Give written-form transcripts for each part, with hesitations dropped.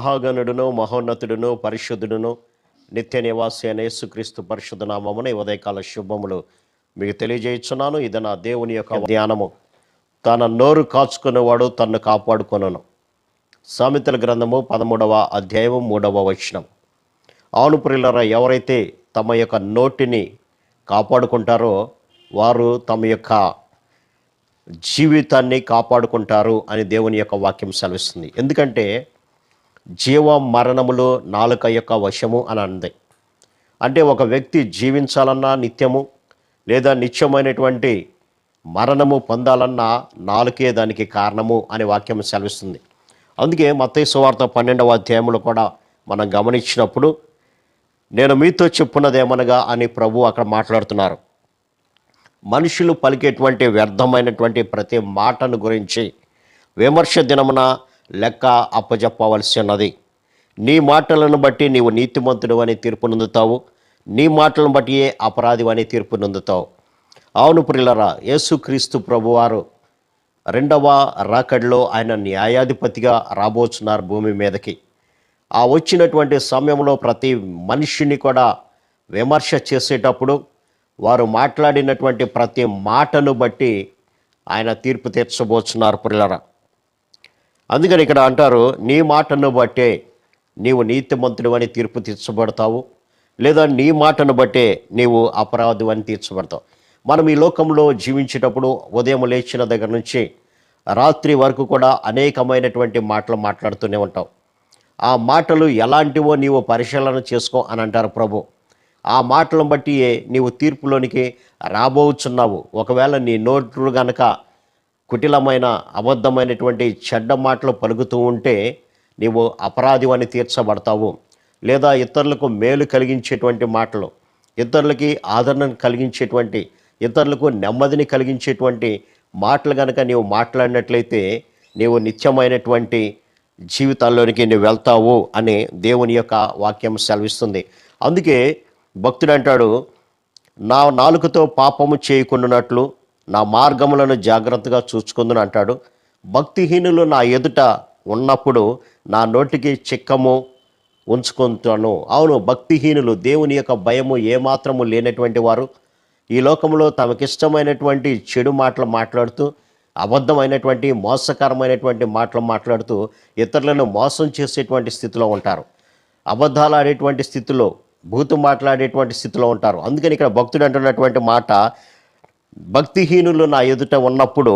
మహాగణుడును మహోన్నతుడును పరిశుద్ధుడును నిత్య నివాసి అయిన యేసుక్రీస్తు పరిశుద్ధ నామమున ఈ ఉదయకాల శుభములు మీకు తెలియజేయుచున్నాను. ఇది నా దేవుని యొక్క ధ్యానము. తన నోరు కాచుకునేవాడు తన్ను కాపాడుకొనును. సామెతల గ్రంథము 13వ అధ్యాయము 3వ వచనం. అవును ప్రియులారా, ఎవరైతే తమ యొక్క నోటిని కాపాడుకుంటారో వారు తమ యొక్క జీవితాన్ని కాపాడుకుంటారు అని దేవుని యొక్క వాక్యం సెలవిస్తుంది. ఎందుకంటే జీవ మరణములు నాలుక యొక్క వశము అని అంది. అంటే ఒక వ్యక్తి జీవించాలన్నా నిత్యము లేదా నిత్యమైనటువంటి మరణము పొందాలన్నా నాలుకే దానికి కారణము అని వాక్యం సెలవిస్తుంది. అందుకే మత్తయి సువార్త 12వ అధ్యాయంలో కూడా మనం గమనించినప్పుడు నేను మీతో చెప్పున్నదేమనగా అని ప్రభు అక్కడ మాట్లాడుతున్నారు. మనుషులు పలికేటువంటి వ్యర్థమైనటువంటి ప్రతి మాటను గురించి విమర్శ దినమున లెక్క అప్పజెప్పవలసి ఉన్నది. నీ మాటలను బట్టి నీవు నీతిమంతుడు అని తీర్పు నొందుతావు, నీ మాటలను బట్టి అపరాధి అని తీర్పు నొందుతావు. అవును ప్రియులారా, యేసుక్రీస్తు ప్రభువారు రెండవ రాకడలో ఆయన న్యాయాధిపతిగా రాబోతున్నారు భూమి మీదకి. ఆ వచ్చినటువంటి సమయంలో ప్రతి మనిషిని కూడా విమర్శ చేసేటప్పుడు వారు మాట్లాడినటువంటి ప్రతి మాటను బట్టి ఆయన తీర్పు తీర్చబోతున్నారు ప్రియులారా. అందుకని ఇక్కడ అంటారు, నీ మాటను బట్టే నీవు నీతిమంతుడు అని తీర్పు తీర్చబడతావు, లేదా నీ మాటను బట్టే నీవు అపరాధి అని తీర్చబడతావు. మనం ఈ లోకంలో జీవించేటప్పుడు ఉదయం లేచిన దగ్గర నుంచి రాత్రి వరకు కూడా అనేకమైనటువంటి మాటలు మాట్లాడుతూనే ఉంటాం. ఆ మాటలు ఎలాంటివో నీవు పరిశీలన చేసుకో అని అంటారు ప్రభు. ఆ మాటలను బట్టి నీవు తీర్పులోనికి రాబోచున్నావు. ఒకవేళ నీ నోట్లు గనక కుటిలమైన అబద్ధమైనటువంటి చెడ్డ మాటలు పలుకుతూ ఉంటే నీవు అపరాధి అని తీర్చబడతావు. లేదా ఇతరులకు మేలు కలిగించేటువంటి మాటలు, ఇతరులకి ఆదరణ కలిగించేటువంటి, ఇతరులకు నెమ్మదిని కలిగించేటువంటి మాటలు కనుక నీవు మాట్లాడినట్లయితే నీవు నిత్యమైనటువంటి జీవితాల్లోనికి నువ్వు వెళ్తావు అని దేవుని యొక్క వాక్యం సెలవిస్తుంది. అందుకే భక్తుడు అంటాడు, నా నాలుకతో పాపము చేయకుండానట్లు నా మార్గములను జాగ్రత్తగా చూసుకుందును అంటాడు. భక్తిహీనులు నా ఎదుట ఉన్నప్పుడు నా నోటికి చిక్కము ఉంచుకుంటాను. అవును, భక్తిహీనులు, దేవుని యొక్క భయము ఏమాత్రము లేనటువంటి వారు ఈ లోకంలో తమకిష్టమైనటువంటి చెడు మాటలు మాట్లాడుతూ, అబద్ధమైనటువంటి మోసకరమైనటువంటి మాటలు మాట్లాడుతూ ఇతరులను మోసం చేసేటువంటి స్థితిలో ఉంటారు. అబద్ధాలు ఆడేటువంటి స్థితిలో, భూతు మాట్లాడేటువంటి స్థితిలో ఉంటారు. అందుకని ఇక్కడ భక్తుడు అంటున్నటువంటి మాట, భక్తిహీనులు నా ఎదుట ఉన్నప్పుడు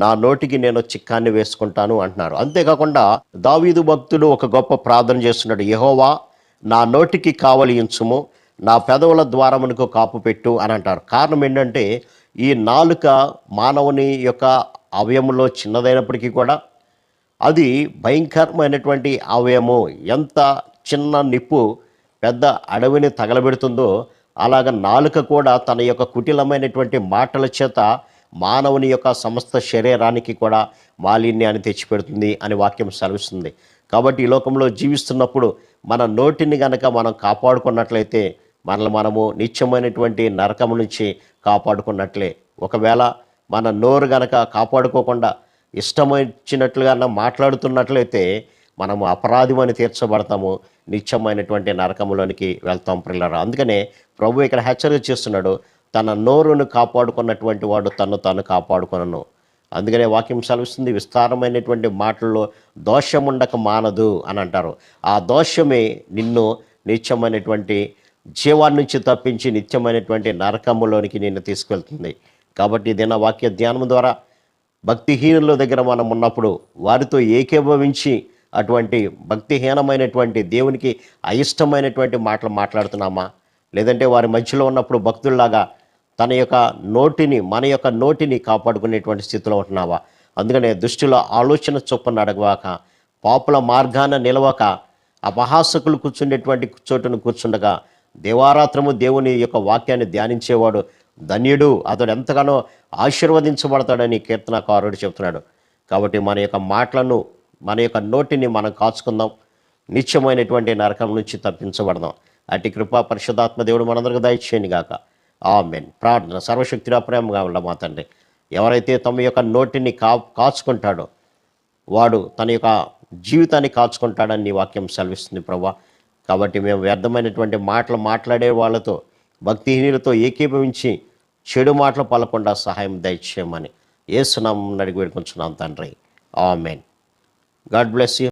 నా నోటికి నేను చిక్కాన్ని వేసుకుంటాను అంటున్నారు. అంతేకాకుండా దావీదు భక్తుడు ఒక గొప్ప ప్రార్థన చేస్తున్నాడు, యెహోవా నా నోటికి కావలి ఉంచుము, నా పెదవుల ద్వారమునకు కాపు పెట్టు అని అంటారు. కారణం ఏంటంటే ఈ నాలుక మానవుని యొక్క అవయములో చిన్నదైనప్పటికీ కూడా అది భయంకరమైనటువంటి అవయము. ఎంత చిన్న నిప్పు పెద్ద అడవిని తగలబెడుతుందో అలాగ నాలుక కూడా తన యొక్క కుటిలమైనటువంటి మాటల చేత మానవుని యొక్క సమస్త శరీరానికి కూడా మాలిన్యాన్ని తెచ్చిపెడుతుంది అని వాక్యం సెలవిస్తుంది. కాబట్టి ఈ లోకంలో జీవిస్తున్నప్పుడు మన నోటిని గనక మనం కాపాడుకున్నట్లయితే మనము నిత్యమైనటువంటి నరకం నుంచి కాపాడుకున్నట్లే. ఒకవేళ మన నోరు గనక కాపాడుకోకుండా ఇష్టమొచ్చినట్లుగా మాట్లాడుతున్నట్లయితే మనము అపరాధమని తీర్చబడతాము, నిత్యమైనటువంటి నరకములోనికి వెళ్తాం ప్రియులారా. అందుకనే ప్రభు ఇక్కడ హెచ్చరిక చేస్తున్నాడు, తన నోరును కాపాడుకున్నటువంటి వాడు తను తాను కాపాడుకొనను. అందుకనే వాక్యం సెలవిస్తుంది, విస్తారమైనటువంటి మాటల్లో దోషం ఉండక మానదు అని అంటారు. ఆ దోషమే నిన్ను నిత్యమైనటువంటి జీవాన్ని నుంచి తప్పించి నిత్యమైనటువంటి నరకములోనికి నిన్ను తీసుకెళ్తుంది. కాబట్టి ఇదేనా వాక్య ధ్యానం ద్వారా భక్తిహీనుల దగ్గర మనం ఉన్నప్పుడు వారితో ఏకీభవించి అటువంటి భక్తిహీనమైనటువంటి దేవునికి అయిష్టమైనటువంటి మాటలు మాట్లాడుతున్నామా? లేదంటే వారి మధ్యలో ఉన్నప్పుడు భక్తుల్లాగా తన యొక్క నోటిని, మన యొక్క నోటిని కాపాడుకునేటువంటి స్థితిలో ఉంటున్నావా? అందుకనే దుష్టుల ఆలోచన చొప్పున అడగవాక, పాపుల మార్గాన నిలవక, అపహాసకులు కూర్చుండేటువంటి చోటును కూర్చుండగా దేవారాత్రము దేవుని యొక్క వాక్యాన్ని ధ్యానించేవాడు ధన్యుడు, అతడు ఎంతగానో ఆశీర్వదించబడతాడని కీర్తనకారుడు చెప్తున్నాడు. కాబట్టి మన యొక్క మాటలను, మన యొక్క నోటిని మనం కాచుకుందాం, నిత్యమైనటువంటి నరకం నుంచి తప్పించబడదాం. అటు కృపా పరిశుద్ధాత్మ దేవుడు మనందరికీ దయచేయను గాక. ఆమేన్. ప్రార్థన. సర్వశక్తిగా ప్రేమగా ఉండ మా తండ్రి, ఎవరైతే తమ యొక్క నోటిని కాచుకుంటాడో వాడు తన యొక్క జీవితాన్ని కాచుకుంటాడని నీ వాక్యం సెలవిస్తుంది ప్రభా. కాబట్టి మేము వ్యర్థమైనటువంటి మాటలు మాట్లాడే వాళ్ళతో, భక్తిహీనులతో ఏకీభవించి చెడు మాటలు పలకుండా సహాయం దయచేయమని యేసు నామమున అడిగి వేడుకొంచున్నాం తండ్రి. ఆమేన్. God bless you.